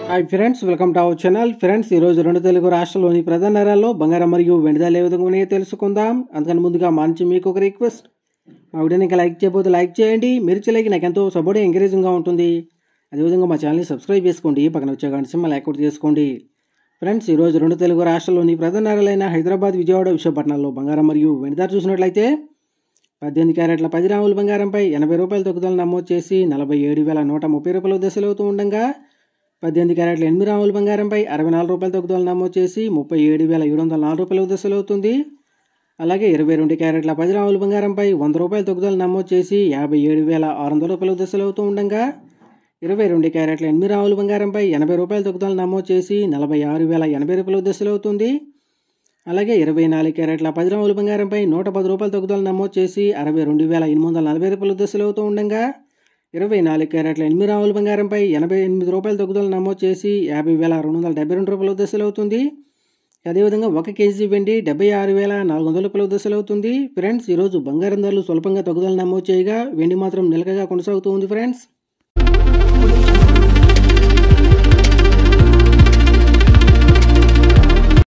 Hi friends, welcome to our channel. Friends, ఈరోజు రెండు తెలుగు రాష్ట్రాల్లోని ప్రధాన నగరాల్లో బంగారం మరియు వెండి ధరలు ఏ విధంగా ఉన్నాయో తెలుసుకుందాం. అందుకని ముందుగా మా నుంచి మీకు ఒక రిక్వెస్ట్, మా వీడియోని ఇంకా లైక్ చేయకపోతే లైక్ చేయండి. మీరు చేయలేక నాకు ఎంతో సపోర్ట్ ఎంకరేజింగ్గా ఉంటుంది. అదేవిధంగా మా ఛానల్ని సబ్స్క్రైబ్ చేసుకోండి, పక్కన వచ్చే గంట సింబల్ యాక్టివేట్ చేసుకోండి. ఫ్రెండ్స్, ఈరోజు రెండు తెలుగు రాష్ట్రాల్లోని ప్రధాన నగరాలైన హైదరాబాద్, విజయవాడ, విశాఖపట్నంలో బంగారం మరియు వెండి ధర చూసినట్లయితే 18 క్యారెట్ల 10 గ్రాముల బంగారంపై 80 రూపాయల తగ్గుదల నమోదు చేసి 47,130 రూపాయల దశలు అవుతూ ఉండగా 18 క్యారెట్ల 8 గ్రాముల బంగారంపై 64 రూపాయల తగ్గుదల నమోదు చేసి 37,704 రూపాయల దశలు అవుతుంది. అలాగే 22 క్యారెట్ల 10 గ్రాముల బంగారంపై 100 రూపాయల తగ్గుదల నమోదు చేసి 57,600 రూపాయల దశలు అవుతూ ఉండగా 22 క్యారెట్ల 8 గ్రాముల బంగారంపై 80 రూపాయల తగ్గుదల నమోదు చేసి 46,080 రూపాయల దశలు అవుతుంది. అలాగే 24 క్యారెట్ల 10 గ్రాముల బంగారంపై 110 రూపాయల తగ్గుదల నమోదు చేసి 62,840 రూపాయల దశలు అవుతూ ఉండగా 24 క్యారెట్ల 8 గ్రాముల బంగారంపై 88 రూపాయల తగ్గుదల నమోదు చేసి 50,272 రూపాయల దశలు అవుతుంది. అదేవిధంగా 1 కేజీ వెండి 76,400 రూపాయల దశలు అవుతుంది. ఫ్రెండ్స్, ఈరోజు బంగారం ధరలు స్వల్పంగా తగ్గుదల నమోదు చేయగా వెండి మాత్రం నిలకడగా కొనసాగుతూ ఉంది. ఫ్రెండ్స్.